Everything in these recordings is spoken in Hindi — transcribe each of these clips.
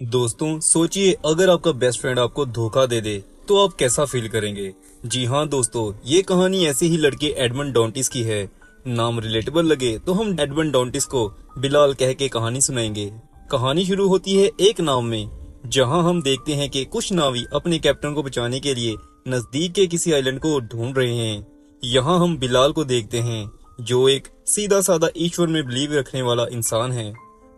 दोस्तों सोचिए, अगर आपका बेस्ट फ्रेंड आपको धोखा दे दे तो आप कैसा फील करेंगे। जी हाँ दोस्तों, ये कहानी ऐसे ही लड़के एडमंड डॉन्टिस की है। नाम रिलेटेबल लगे तो हम एडमंड डॉन्टिस को बिलाल कह के कहानी सुनाएंगे। कहानी शुरू होती है एक नाव में, जहाँ हम देखते हैं कि कुछ नावी अपने कैप्टन को बचाने के लिए नजदीक के किसी आइलैंड को ढूंढ रहे हैं। यहाँ हम बिलाल को देखते हैं, जो एक सीधा साधा ईश्वर में बिलीव रखने वाला इंसान है।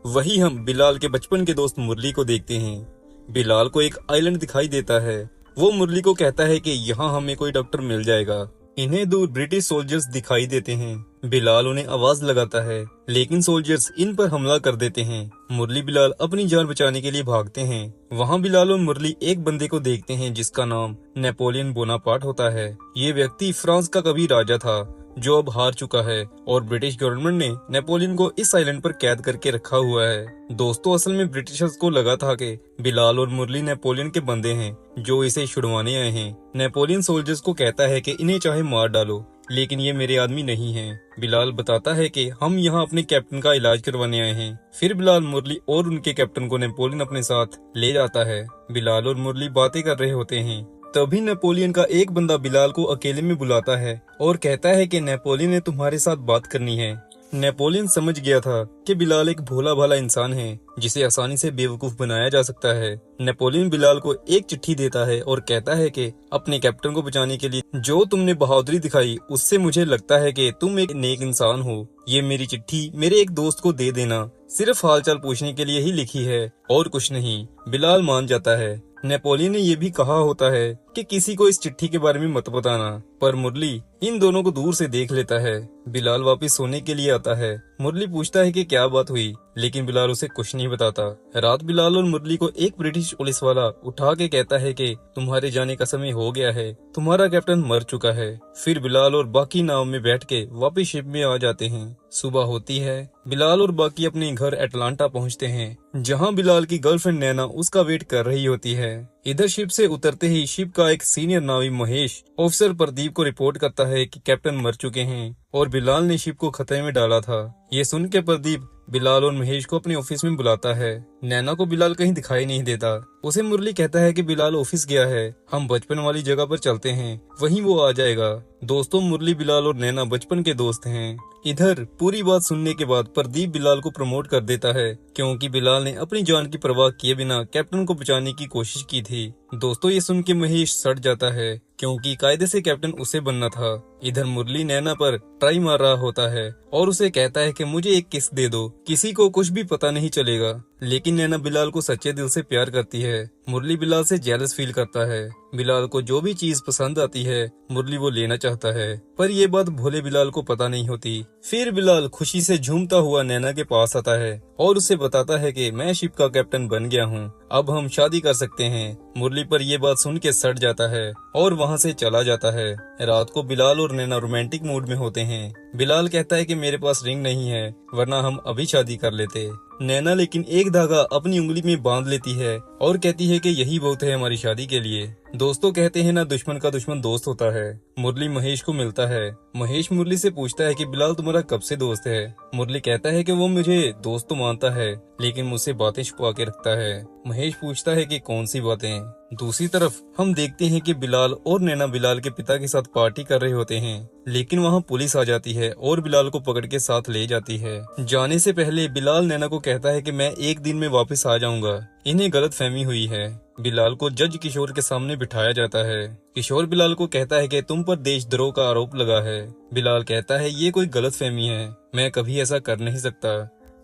वही हम बिलाल के बचपन के दोस्त मुरली को देखते हैं। बिलाल को एक आइलैंड दिखाई देता है। वो मुरली को कहता है कि यहाँ हमें कोई डॉक्टर मिल जाएगा। इन्हें दूर ब्रिटिश सोल्जर्स दिखाई देते हैं। बिलाल उन्हें आवाज लगाता है, लेकिन सोल्जर्स इन पर हमला कर देते हैं। मुरली बिलाल अपनी जान बचाने के लिए भागते हैं। वहाँ बिलाल और मुरली एक बंदे को देखते हैं जिसका नाम नेपोलियन बोनापार्ट होता है। ये व्यक्ति फ्रांस का कभी राजा था, जो अब हार चुका है, और ब्रिटिश गवर्नमेंट ने नेपोलियन को इस आइलैंड पर कैद करके रखा हुआ है। दोस्तों, असल में ब्रिटिशर्स को लगा था कि बिलाल और मुरली नेपोलियन के बंदे हैं, जो इसे छुड़वाने आए हैं। नेपोलियन सोल्जर्स को कहता है कि इन्हें चाहे मार डालो, लेकिन ये मेरे आदमी नहीं हैं। बिलाल बताता है कि हम यहाँ अपने कैप्टन का इलाज करवाने आए हैं। फिर बिलाल, मुरली और उनके कैप्टन को नेपोलियन अपने साथ ले जाता है। बिलाल और मुरली बातें कर रहे होते हैं। तभी नेपोलियन का एक बंदा बिलाल को अकेले में बुलाता है और कहता है कि नेपोलियन ने तुम्हारे साथ बात करनी है। नेपोलियन समझ गया था कि बिलाल एक भोला भाला इंसान है, जिसे आसानी से बेवकूफ बनाया जा सकता है। नेपोलियन बिलाल को एक चिट्ठी देता है और कहता है कि अपने कैप्टन को बचाने के लिए जो तुमने बहादुरी दिखाई, उससे मुझे लगता है कि तुम एक नेक इंसान हो। ये मेरी चिट्ठी मेरे एक दोस्त को दे देना, सिर्फ हालचाल पूछने के लिए ही लिखी है और कुछ नहीं। बिलाल मान जाता है। नेपोलियन ने यह भी कहा होता है कि किसी को इस चिट्ठी के बारे में मत बताना, पर मुरली इन दोनों को दूर से देख लेता है। बिलाल वापस सोने के लिए आता है। मुरली पूछता है कि क्या बात हुई, लेकिन बिलाल उसे कुछ नहीं बताता। रात बिलाल और मुरली को एक ब्रिटिश पुलिस वाला उठा के कहता है कि तुम्हारे जाने का समय हो गया है, तुम्हारा कैप्टन मर चुका है। फिर बिलाल और बाकी नाव में बैठ के वापिस शिप में आ जाते हैं। सुबह होती है। बिलाल और बाकी अपने घर अटलांटा पहुंचते हैं, जहां बिलाल की गर्लफ्रेंड नैना उसका वेट कर रही होती है। इधर शिप से उतरते ही शिप का एक सीनियर नावी महेश ऑफिसर प्रदीप को रिपोर्ट करता है कि कैप्टन मर चुके हैं और बिलाल ने शिप को खतरे में डाला था। ये सुन के प्रदीप बिलाल और महेश को अपने ऑफिस में बुलाता है। नैना को बिलाल कहीं दिखाई नहीं देता। उसे मुरली कहता है कि बिलाल ऑफिस गया है, हम बचपन वाली जगह पर चलते हैं, वहीं वो आ जाएगा। दोस्तों, मुरली, बिलाल और नैना बचपन के दोस्त हैं। इधर पूरी बात सुनने के बाद प्रदीप बिलाल को प्रमोट कर देता है, क्योंकि बिलाल ने अपनी जान की परवाह किए बिना कैप्टन को बचाने की कोशिश की थी। दोस्तों, ये सुन के महेश सड़ जाता है, क्योंकि कायदे से कैप्टन उसे बनना था। इधर मुरली नैना पर ट्राई मार रहा होता है और उसे कहता है कि मुझे एक किस दे दो, किसी को कुछ भी पता नहीं चलेगा। लेकिन नैना बिलाल को सच्चे दिल से प्यार करती है। मुरली बिलाल से जेलस फील करता है। बिलाल को जो भी चीज पसंद आती है मुरली वो लेना चाहता है, पर ये बात भोले बिलाल को पता नहीं होती। फिर बिलाल खुशी से झूमता हुआ नैना के पास आता है और उसे बताता है कि मैं शिप का कैप्टन बन गया हूँ, अब हम शादी कर सकते हैं। मुरली पर यह बात सुन के सड़ जाता है और वहाँ से चला जाता है। रात को बिलाल और नैना रोमांटिक मूड में होते हैं। बिलाल कहता है कि मेरे पास रिंग नहीं है, वरना हम अभी शादी कर लेते। नैना लेकिन एक धागा अपनी उंगली में बांध लेती है और कहती है कि यही बहुत है हमारी शादी के लिए। दोस्तों, कहते हैं ना, दुश्मन का दुश्मन दोस्त होता है। मुरली महेश को मिलता है। महेश मुरली से पूछता है कि बिलाल तुम्हारा कब से दोस्त है। मुरली कहता है कि वो मुझे दोस्त तो मानता है, लेकिन मुझसे बातें छुपा के रखता है। महेश पूछता है कि कौन सी बातें। दूसरी तरफ हम देखते हैं कि बिलाल और नैना बिलाल के पिता के साथ पार्टी कर रहे होते हैं, लेकिन वहाँ पुलिस आ जाती है और बिलाल को पकड़ के साथ ले जाती है। जाने से पहले बिलाल नैना को कहता है कि मैं एक दिन में वापस आ जाऊंगा। इन्हें गलत फहमी हुई है। बिलाल को जज किशोर के सामने बिठाया जाता है। किशोर बिलाल को कहता है कि तुम पर देशद्रोह का आरोप लगा है। बिलाल कहता है ये कोई गलत फहमी है, मैं कभी ऐसा कर नहीं सकता।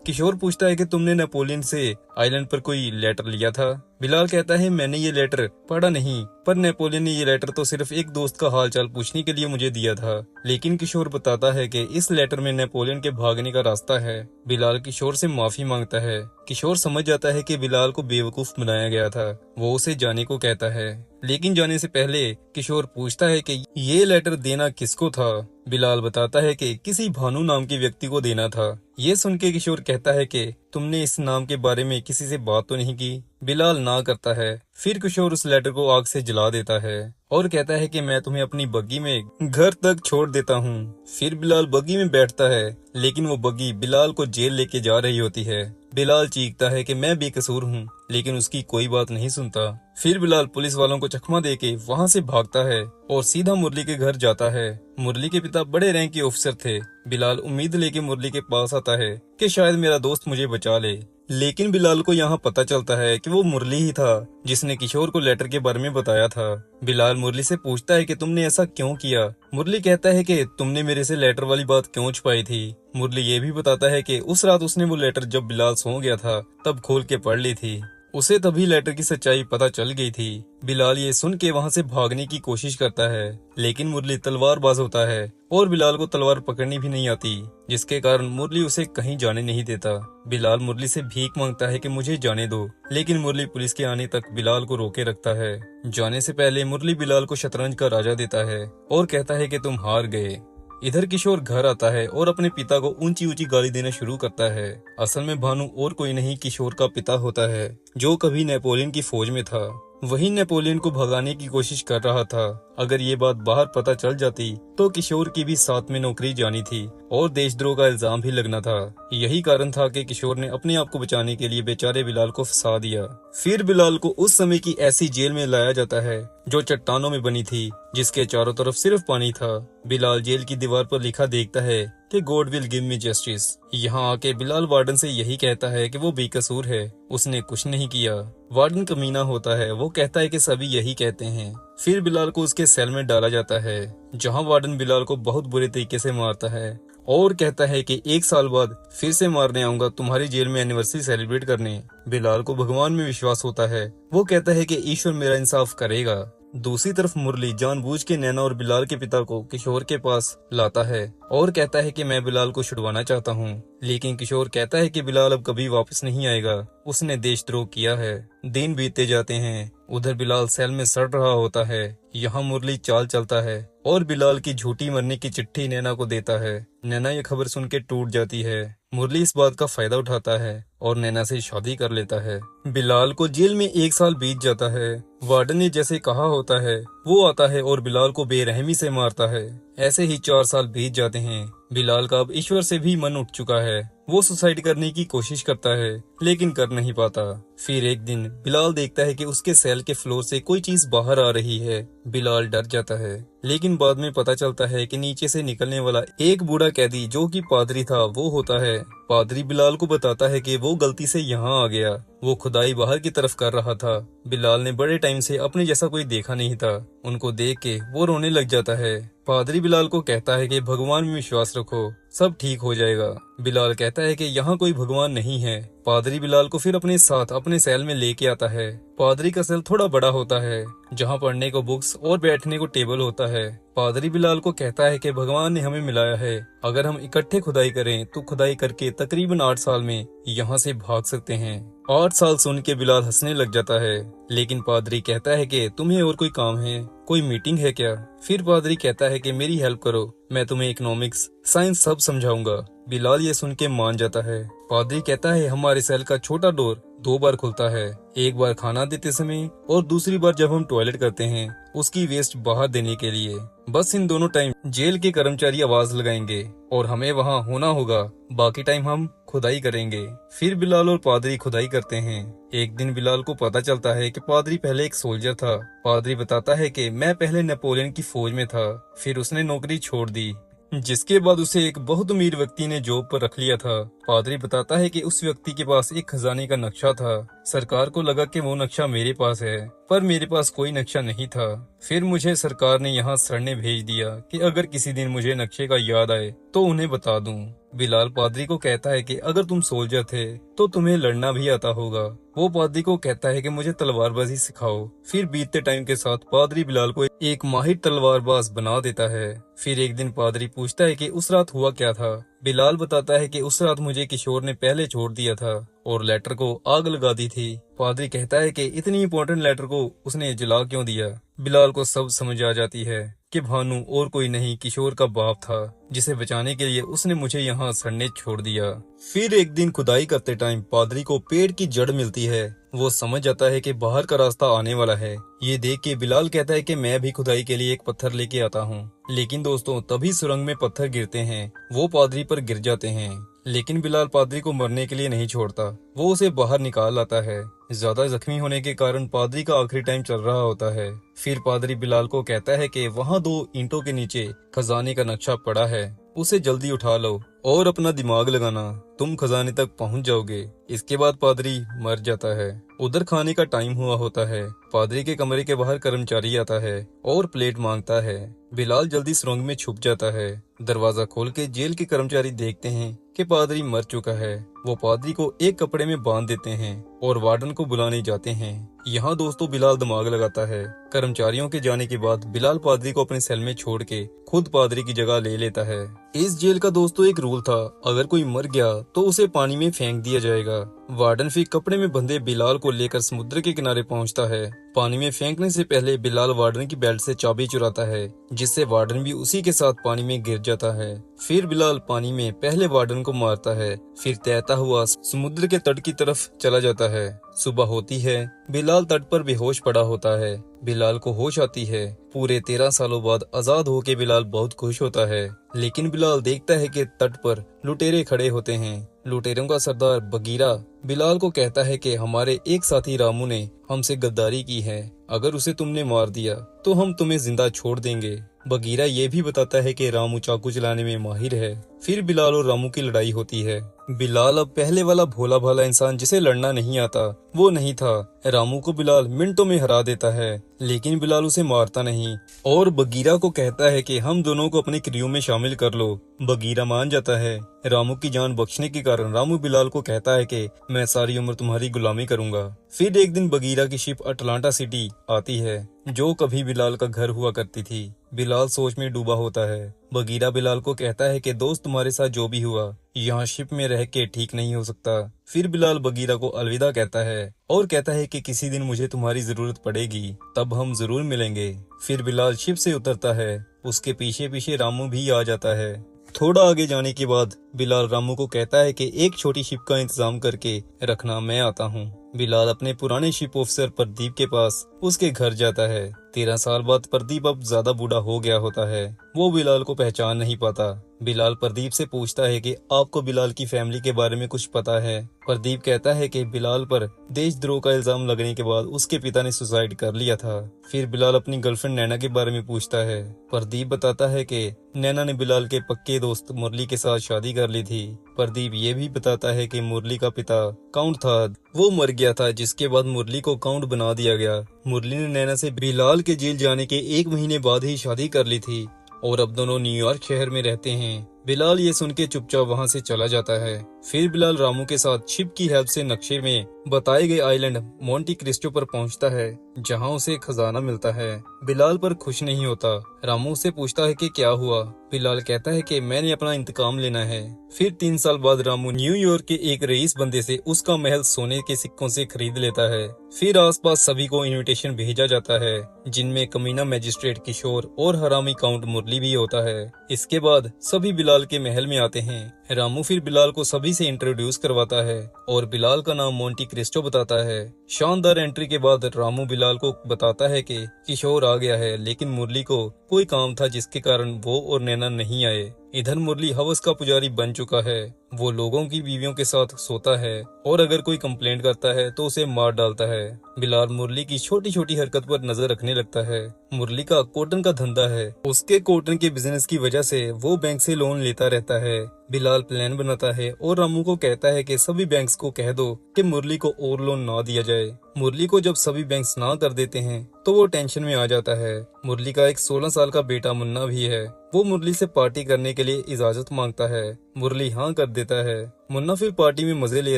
किशोर पूछता है कि तुमने नेपोलियन से आइलैंड पर कोई लेटर लिया था। बिलाल कहता है मैंने ये लेटर पढ़ा नहीं, पर नेपोलियन ने ये लेटर तो सिर्फ एक दोस्त का हालचाल पूछने के लिए मुझे दिया था। लेकिन किशोर बताता है कि इस लेटर में नेपोलियन के भागने का रास्ता है। बिलाल किशोर से माफी मांगता है। किशोर समझ जाता है कि बिलाल को बेवकूफ बनाया गया था। वो उसे जाने को कहता है, लेकिन जाने से पहले किशोर पूछता है कि ये लेटर देना किसको था। बिलाल बताता है कि किसी भानु नाम के व्यक्ति को देना था। ये सुन के किशोर कहता है कि तुमने इस नाम के बारे में किसी से बात तो नहीं की। बिलाल ना करता है। फिर किशोर उस लेटर को आग से जला देता है और कहता है कि मैं तुम्हें अपनी बग्गी में घर तक छोड़ देता हूँ। फिर बिलाल बग्गी में बैठता है, लेकिन वो बग्गी बिलाल को जेल लेके जा रही होती है। बिलाल चीखता है कि मैं बेकसूर हूँ, लेकिन उसकी कोई बात नहीं सुनता। फिर बिलाल पुलिस वालों को चकमा देके वहाँ से भागता है और सीधा मुरली के घर जाता है। मुरली के पिता बड़े रैंक के ऑफिसर थे। बिलाल उम्मीद लेके मुरली के पास आता है कि शायद मेरा दोस्त मुझे बचा ले, लेकिन बिलाल को यहाँ पता चलता है कि वो मुरली ही था जिसने किशोर को लेटर के बारे में बताया था। बिलाल मुरली से पूछता है कि तुमने ऐसा क्यों किया। मुरली कहता है कि तुमने मेरे से लेटर वाली बात क्यों छुपाई थी। मुरली ये भी बताता है कि उस रात उसने वो लेटर जब बिलाल सो गया था तब खोल के पढ़ ली थी। उसे तभी लेटर की सच्चाई पता चल गई थी। बिलाल ये सुन के वहाँ से भागने की कोशिश करता है, लेकिन मुरली तलवारबाज होता है और बिलाल को तलवार पकड़नी भी नहीं आती, जिसके कारण मुरली उसे कहीं जाने नहीं देता। बिलाल मुरली से भीख मांगता है कि मुझे जाने दो, लेकिन मुरली पुलिस के आने तक बिलाल को रोके रखता है। जाने से पहले मुरली बिलाल को शतरंज का राजा देता है और कहता है कि तुम हार गए। इधर किशोर घर आता है और अपने पिता को ऊंची ऊंची गाली देना शुरू करता है। असल में भानु और कोई नहीं किशोर का पिता होता है, जो कभी नेपोलियन की फौज में था। वही नेपोलियन को भगाने की कोशिश कर रहा था। अगर ये बात बाहर पता चल जाती तो किशोर की भी साथ में नौकरी जानी थी और देशद्रोह का इल्जाम भी लगना था। यही कारण था कि किशोर ने अपने आप को बचाने के लिए बेचारे बिलाल को फंसा दिया। फिर बिलाल को उस समय की ऐसी जेल में लाया जाता है जो चट्टानों में बनी थी, जिसके चारों तरफ सिर्फ पानी था। बिलाल जेल की दीवार पर लिखा देखता है कि God will give me justice. यहाँ आके बिलाल वार्डन से यही कहता है कि वो बेकसूर है, उसने कुछ नहीं किया। वार्डन कमीना होता है, वो कहता है कि सभी यही कहते हैं। फिर बिलाल को उसके सेल में डाला जाता है, जहाँ वार्डन बिलाल को बहुत बुरे तरीके से मारता है और कहता है कि 1 साल बाद फिर से मारने आऊंगा तुम्हारी जेल में एनिवर्सरी सेलिब्रेट करने। बिलाल को भगवान में विश्वास होता है, वो कहता है कि ईश्वर मेरा इंसाफ करेगा। दूसरी तरफ मुरली जानबूझ के नैना और बिलाल के पिता को किशोर के पास लाता है और कहता है कि मैं बिलाल को छुड़वाना चाहता हूँ, लेकिन किशोर कहता है कि बिलाल अब कभी वापस नहीं आएगा, उसने देशद्रोह किया है। दिन बीतते जाते हैं, उधर बिलाल सेल में सड़ रहा होता है। यहाँ मुरली चाल चलता है और बिलाल की झूठी मरने की चिट्ठी नैना को देता है। नैना ये खबर सुन के टूट जाती है। मुरली इस बात का फायदा उठाता है और नैना से शादी कर लेता है। बिलाल को जेल में 1 साल बीत जाता है। वार्डन ने जैसे कहा होता है वो आता है और बिलाल को बेरहमी से मारता है। ऐसे ही 4 साल बीत जाते हैं। बिलाल का अब ईश्वर से भी मन उठ चुका है। वो सुसाइड करने की कोशिश करता है, लेकिन कर नहीं पाता। फिर एक दिन बिलाल देखता है कि उसके सेल के फ्लोर से कोई चीज बाहर आ रही है। बिलाल डर जाता है, लेकिन बाद में पता चलता है कि नीचे से निकलने वाला एक बूढ़ा कैदी जो कि पादरी था वो होता है। पादरी बिलाल को बताता है कि वो गलती से यहाँ आ गया, वो खुदाई बाहर की तरफ कर रहा था। बिलाल ने बड़े टाइम से अपने जैसा कोई देखा नहीं था। उनको देख के वो रोने लग जाता है। पादरी बिलाल को कहता है कि भगवान में विश्वास रखो, सब ठीक हो जाएगा। बिलाल कहता है कि यहाँ कोई भगवान नहीं है। पादरी बिलाल को फिर अपने साथ अपने सेल में लेके आता है। पादरी का सेल थोड़ा बड़ा होता है, जहाँ पढ़ने को बुक्स और बैठने को टेबल होता है। पादरी बिलाल को कहता है कि भगवान ने हमें मिलाया है, अगर हम इकट्ठे खुदाई करें तो खुदाई करके तकरीबन 8 साल में यहाँ से भाग सकते हैं। 8 साल सुन के बिलाल हंसने लग जाता है, लेकिन पादरी कहता है कि तुम्हें और कोई काम है, कोई मीटिंग है क्या? फिर पादरी कहता है कि मेरी हेल्प करो, मैं तुम्हें इकोनॉमिक्स साइंस सब समझाऊंगा। बिलाल ये सुन के मान जाता है। पादरी कहता है हमारे सेल का छोटा डोर 2 बार खुलता है, एक बार खाना देते समय और दूसरी बार जब हम टॉयलेट करते हैं उसकी वेस्ट बाहर देने के लिए। बस इन दोनों टाइम जेल के कर्मचारी आवाज लगाएंगे और हमें वहाँ होना होगा, बाकी टाइम हम खुदाई करेंगे। फिर बिलाल और पादरी खुदाई करते हैं। एक दिन बिलाल को पता चलता है कि पादरी पहले एक सोल्जर था। पादरी बताता है कि मैं पहले नेपोलियन की फौज में था, फिर उसने नौकरी छोड़ दी, जिसके बाद उसे एक बहुत अमीर व्यक्ति ने जॉब पर रख लिया था। पादरी बताता है कि उस व्यक्ति के पास एक खजाने का नक्शा था। सरकार को लगा कि वो नक्शा मेरे पास है, पर मेरे पास कोई नक्शा नहीं था। फिर मुझे सरकार ने यहाँ सड़ने भेज दिया कि अगर किसी दिन मुझे नक्शे का याद आए तो उन्हें बता दूं। बिलाल पादरी को कहता है कि अगर तुम सोल्जर थे तो तुम्हें लड़ना भी आता होगा। वो पादरी को कहता है कि मुझे तलवारबाजी सिखाओ। फिर बीतते टाइम के साथ पादरी बिलाल को एक माहिर तलवारबाज बना देता है। फिर एक दिन पादरी पूछता है कि उस रात हुआ क्या था। बिलाल बताता है कि उस रात मुझे किशोर ने पहले छोड़ दिया था और लेटर को आग लगा दी थी। पादरी कहता है कि इतनी इंपॉर्टेंट लेटर को उसने जला क्यों दिया। बिलाल को सब समझ आ जाती है कि भानु और कोई नहीं किशोर का बाप था, जिसे बचाने के लिए उसने मुझे यहाँ सड़ने छोड़ दिया। फिर एक दिन खुदाई करते टाइम पादरी को पेड़ की जड़ मिलती है। वो समझ जाता है कि बाहर का रास्ता आने वाला है। ये देख के बिलाल कहता है कि मैं भी खुदाई के लिए एक पत्थर लेके आता हूँ। लेकिन दोस्तों तभी सुरंग में पत्थर गिरते हैं, वो पादरी पर गिर जाते हैं। लेकिन बिलाल पादरी को मरने के लिए नहीं छोड़ता, वो उसे बाहर निकाल लाता है। ज्यादा जख्मी होने के कारण पादरी का आखिरी टाइम चल रहा होता है। फिर पादरी बिलाल को कहता है कि वहाँ 2 ईंटों के नीचे खजाने का नक्शा पड़ा है, उसे जल्दी उठा लो और अपना दिमाग लगाना, तुम खजाने तक पहुँच जाओगे। इसके बाद पादरी मर जाता है। उधर खाने का टाइम हुआ होता है। पादरी के कमरे के बाहर कर्मचारी आता है और प्लेट मांगता है। बिलाल जल्दी सुरंग में छुप जाता है। दरवाजा खोल के जेल के कर्मचारी देखते हैं कि पादरी मर चुका है। वो पादरी को एक कपड़े में बांध देते हैं और वार्डन को बुलाने जाते हैं। यहाँ दोस्तों बिलाल दिमाग लगाता है। कर्मचारियों के जाने के बाद बिलाल पादरी को अपने सेल में छोड़ के खुद पादरी की जगह ले लेता है। इस जेल का दोस्तों एक रूल था, अगर कोई मर गया तो उसे पानी में फेंक दिया जाएगा। वार्डन फिर कपड़े में बंधे बिलाल को लेकर समुद्र के किनारे पहुंचता है। पानी में फेंकने से पहले बिलाल वार्डन की बेल्ट से चाबी चुराता है, जिससे वार्डन भी उसी के साथ पानी में गिर जाता है। फिर बिलाल पानी में पहले वार्डन को मारता है, फिर तैरता हुआ समुद्र के तट की तरफ चला जाता है। सुबह होती है। बिलाल तट पर बेहोश पड़ा होता है। बिलाल को होश आती है। पूरे 13 सालों बाद आजाद होके बिलाल बहुत खुश होता है। लेकिन बिलाल देखता है कि तट पर लुटेरे खड़े होते हैं। लुटेरों का सरदार बगीरा बिलाल को कहता है कि हमारे एक साथी रामू ने हमसे गद्दारी की है, अगर उसे तुमने मार दिया तो हम तुम्हें जिंदा छोड़ देंगे। बगीरा ये भी बताता है कि रामू चाकू चलाने में माहिर है। फिर बिलाल और रामू की लड़ाई होती है। बिलाल अब पहले वाला भोला भाला इंसान जिसे लड़ना नहीं आता वो नहीं था। रामू को बिलाल मिनटों में हरा देता है, लेकिन बिलाल उसे मारता नहीं और बगीरा को कहता है कि हम दोनों को अपनी क्रू में शामिल कर लो। बगीरा मान जाता है। रामू की जान बख्शने के कारण रामू बिलाल को कहता है कि मैं सारी उम्र तुम्हारी गुलामी करूंगा। फिर एक दिन बगीरा की शिप अटलांटा सिटी आती है, जो कभी बिलाल का घर हुआ करती थी। बिलाल सोच में डूबा होता है। बगीरा बिलाल को कहता है कि दोस्त तुम्हारे साथ जो भी हुआ यहाँ शिप में रह के ठीक नहीं हो सकता। फिर बिलाल बगीरा को अलविदा कहता है और कहता है कि किसी दिन मुझे तुम्हारी जरूरत पड़ेगी, तब हम जरूर मिलेंगे। फिर बिलाल शिप से उतरता है। उसके पीछे पीछे रामू भी आ जाता है। थोड़ा आगे जाने के बाद बिलाल रामू को कहता है कि एक छोटी शिप का इंतजाम करके रखना, मैं आता हूँ। बिलाल अपने पुराने शिप ऑफिसर प्रदीप के पास उसके घर जाता है। 13 साल बाद प्रदीप अब ज्यादा बूढ़ा हो गया होता है। वो बिलाल को पहचान नहीं पाता। बिलाल प्रदीप से पूछता है कि आपको बिलाल की फैमिली के बारे में कुछ पता है। प्रदीप कहता है कि बिलाल पर देशद्रोह का इल्जाम लगने के बाद उसके पिता ने सुसाइड कर लिया था। फिर बिलाल अपनी गर्लफ्रेंड नैना के बारे में पूछता है। प्रदीप बताता है कि नैना ने बिलाल के पक्के दोस्त मुरली के साथ शादी कर ली थी। प्रदीप ये भी बताता है कि मुरली का पिता काउंट था, वो मर गया था, जिसके बाद मुरली को काउंट बना दिया गया। मुरली ने नैना से बिलाल के जेल जाने के 1 महीने बाद ही शादी कर ली थी और अब दोनों न्यूयॉर्क शहर में रहते हैं। बिलाल ये सुन के चुपचाप वहाँ से चला जाता है। फिर बिलाल रामू के साथ शिप की हेल्प से नक्शे में बताए गए आइलैंड मोंटी क्रिस्टो पर पहुँचता है, जहाँ उसे खजाना मिलता है। बिलाल पर खुश नहीं होता। रामू से पूछता है कि क्या हुआ। बिलाल कहता है कि मैंने अपना इंतकाम लेना है। फिर 3 साल बाद रामू न्यूयॉर्क के एक रईस बंदे से उसका महल सोने के सिक्कों से खरीद लेता है। फिर आसपास सभी को इनविटेशन भेजा जाता है, जिनमें कमीना मजिस्ट्रेट किशोर और हरामी काउंट मुरली भी होता है। इसके बाद सभी बिलाल के महल में आते हैं। रामू फिर बिलाल को सभी से इंट्रोड्यूस करवाता है और बिलाल का नाम मोंटी क्रिस्टो बताता है। शानदार एंट्री के बाद रामू बिलाल को बताता है कि किशोर आ गया है, लेकिन मुरली को कोई काम था जिसके कारण वो और नैना नहीं आए। इधर मुरली हवस का पुजारी बन चुका है। वो लोगों की बीवियों के साथ सोता है और अगर कोई कंप्लेंट करता है तो उसे मार डालता है। बिलाल मुरली की छोटी छोटी हरकत पर नजर रखने लगता है। मुरली का कॉटन का धंधा है। उसके कॉटन के बिजनेस की वजह से वो बैंक से लोन लेता रहता है। बिलाल प्लान बनाता है और रामू को कहता है कि सभी बैंक्स को कह दो कि मुरली को और लोन ना दिया जाए। मुरली को जब सभी बैंक्स ना कर देते हैं तो वो टेंशन में आ जाता है। मुरली का एक 16 साल का बेटा मुन्ना भी है। वो मुरली से पार्टी करने के लिए इजाजत मांगता है। मुरली हाँ कर देता है। मुन्ना फिर पार्टी में मजे ले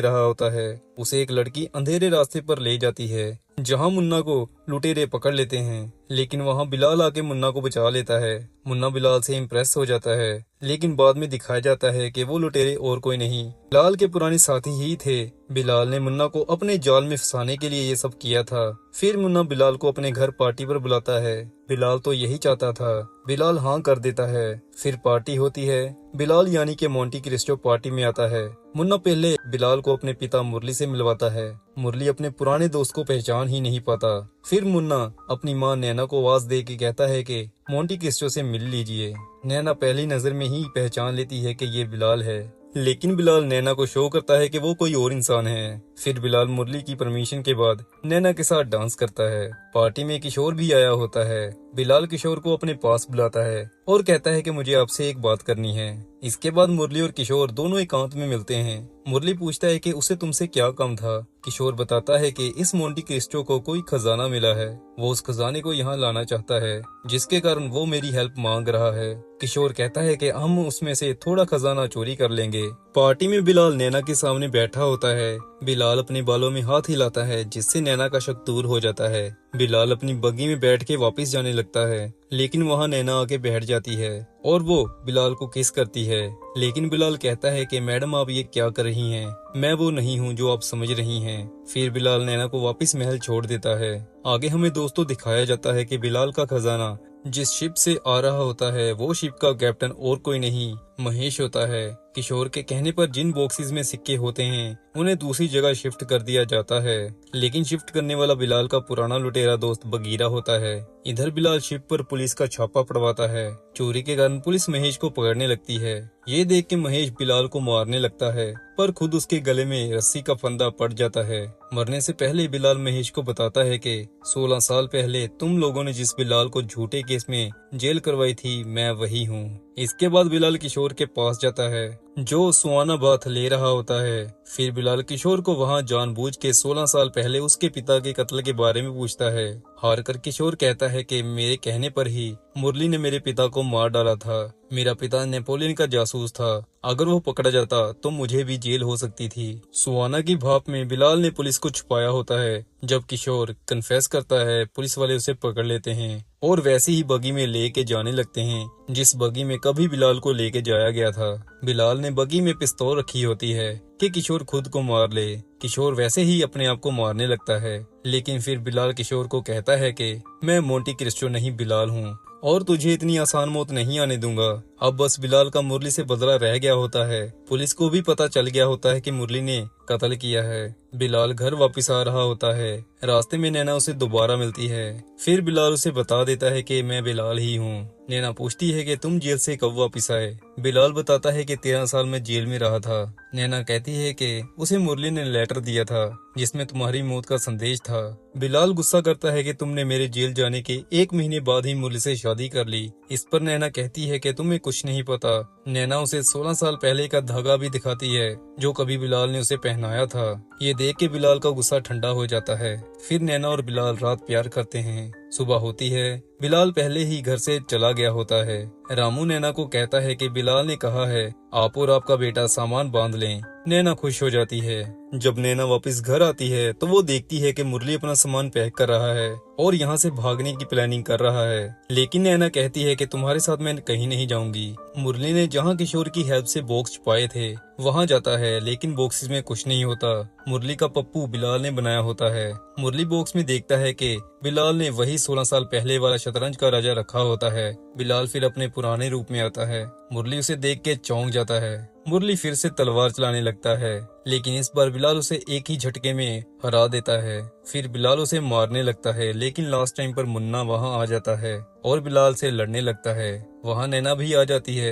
रहा होता है। उसे एक लड़की अंधेरे रास्ते पर ले जाती है, जहाँ मुन्ना को लुटेरे पकड़ लेते हैं, लेकिन वहाँ बिलाल आके मुन्ना को बचा लेता है। मुन्ना बिलाल से इम्प्रेस हो जाता है, लेकिन बाद में दिखाया जाता है कि वो लुटेरे और कोई नहीं, बिलाल के पुराने साथी ही थे। बिलाल ने मुन्ना को अपने जाल में फंसाने के लिए ये सब किया था। फिर मुन्ना बिलाल को अपने घर पार्टी पर बुलाता है। बिलाल तो यही चाहता था। बिलाल हाँ कर देता है। फिर पार्टी होती है। बिलाल यानी कि मोंटी क्रिस्टो पार्टी में आता है। मुन्ना पहले बिलाल को अपने पिता मुरली से मिलवाता है। मुरली अपने पुराने दोस्त को पहचान ही नहीं पाता। फिर मुन्ना अपनी माँ नैना को आवाज दे के कहता है कि मोंटी क्रिस्टो से मिल लीजिए। नैना पहली नजर में ही पहचान लेती है कि ये बिलाल है लेकिन बिलाल नैना को शो करता है कि वो कोई और इंसान है। फिर बिलाल मुरली की परमिशन के बाद नैना के साथ डांस करता है। पार्टी में किशोर भी आया होता है। बिलाल किशोर को अपने पास बुलाता है और कहता है कि मुझे आपसे एक बात करनी है। इसके बाद मुरली और किशोर दोनों एकांत में मिलते हैं। मुरली पूछता है कि उसे तुमसे क्या काम था। किशोर बताता है कि इस मोंटी क्रिस्टो को कोई खजाना मिला है, वो उस खजाने को यहाँ लाना चाहता है, जिसके कारण वो मेरी हेल्प मांग रहा है। किशोर कहता है कि हम उसमें से थोड़ा खजाना चोरी कर लेंगे। पार्टी में बिलाल नैना के सामने बैठा होता है। बिलाल अपने बालों में हाथ हिलाता है, जिससे नैना का शक दूर हो जाता है। बिलाल अपनी बग्गी में बैठ के वापस जाने लगता है, लेकिन वहाँ नैना आके बैठ जाती है और वो बिलाल को किस करती है। लेकिन बिलाल कहता है कि मैडम आप ये क्या कर रही हैं, मैं वो नहीं हूँ जो आप समझ रही हैं। फिर बिलाल नैना को वापस महल छोड़ देता है। आगे हमें दोस्तों दिखाया जाता है कि बिलाल का खजाना जिस शिप से आ रहा होता है वो शिप का कैप्टन और कोई नहीं महेश होता है। किशोर के कहने पर जिन बॉक्सेस में सिक्के होते हैं उन्हें दूसरी जगह शिफ्ट कर दिया जाता है, लेकिन शिफ्ट करने वाला बिलाल का पुराना लुटेरा दोस्त बगीरा होता है। इधर बिलाल शिप पर पुलिस का छापा पड़वाता है। चोरी के कारण पुलिस महेश को पकड़ने लगती है। ये देख के महेश बिलाल को मारने लगता है, पर खुद उसके गले में रस्सी का फंदा पड़ जाता है। मरने से पहले बिलाल महेश को बताता है कि 16 साल पहले तुम लोगों ने जिस बिलाल को झूठे केस में जेल करवाई थी मैं वही हूँ। इसके बाद बिलाल किशोर के पास जाता है जो सुहाना बात ले रहा होता है। फिर बिलाल किशोर को वहाँ जानबूझ के 16 साल पहले उसके पिता के कत्ल के बारे में पूछता है। हार कर किशोर कहता है कि मेरे कहने पर ही मुरली ने मेरे पिता को मार डाला था। मेरा पिता नेपोलियन का जासूस था, अगर वो पकड़ा जाता तो मुझे भी जेल हो सकती थी। सुहाना की भाप में बिलाल ने पुलिस को छुपाया होता है। जब किशोर कन्फेस करता है पुलिस वाले उसे पकड़ लेते हैं और वैसे ही बगी में लेके जाने लगते हैं जिस बगी में कभी बिलाल को लेके जाया गया था। बिलाल ने बगी में पिस्तौल रखी होती है कि किशोर खुद को मार ले। किशोर वैसे ही अपने आप को मारने लगता है, लेकिन फिर बिलाल किशोर को कहता है कि मैं मोंटी क्रिस्टो नहीं बिलाल हूँ और तुझे इतनी आसान मौत नहीं आने दूंगा। अब बस बिलाल का मुरली से बदला रह गया होता है। पुलिस को भी पता चल गया होता है कि मुरली ने कत्ल किया है। बिलाल घर वापस आ रहा होता है। रास्ते में नैना उसे दोबारा मिलती है। फिर बिलाल उसे बता देता है कि मैं बिलाल ही हूँ। नैना पूछती है कि तुम जेल से कब वापस आए। बिलाल बताता है कि 13 साल में जेल में रहा था। नैना कहती है कि उसे मुरली ने लेटर दिया था जिसमें तुम्हारी मौत का संदेश था। बिलाल गुस्सा करता है कि तुमने मेरे जेल जाने के 1 महीने बाद ही मुरली से शादी कर ली। इस पर नैना कहती है कि तुम्हें कुछ नहीं पता। नैना उसे 16 साल पहले का धागा भी दिखाती है जो कभी बिलाल ने उसे पहनाया था। ये देख के बिलाल का गुस्सा ठंडा हो जाता है। फिर नैना और बिलाल रात प्यार करते हैं। सुबह होती है। बिलाल पहले ही घर से चला गया होता है। रामू नैना को कहता है कि बिलाल ने कहा है आप और आपका बेटा सामान बांध लें। नैना खुश हो जाती है। जब नैना वापस घर आती है तो वो देखती है कि मुरली अपना सामान पैक कर रहा है और यहाँ से भागने की प्लानिंग कर रहा है, लेकिन नैना कहती है कि तुम्हारे साथ मैं कहीं नहीं जाऊंगी। मुरली ने जहाँ किशोर की हेल्प से बॉक्स छुपाए थे वहाँ जाता है, लेकिन बॉक्सेस में कुछ नहीं होता। मुरली का पप्पू बिलाल ने बनाया होता है। मुरली बॉक्स में देखता है कि बिलाल ने वही 16 साल पहले वाला शतरंज का राजा रखा होता है। बिलाल फिर अपने पुराने रूप में आता है। मुरली उसे देख के चौंक जाता है। मुरली फिर से तलवार चलाने लगता है, लेकिन इस बार बिलाल उसे एक ही झटके में हरा देता है। फिर बिलाल उसे मारने लगता है, लेकिन लास्ट टाइम पर मुन्ना वहाँ आ जाता है और बिलाल से लड़ने लगता है। वहाँ नैना भी आ जाती है।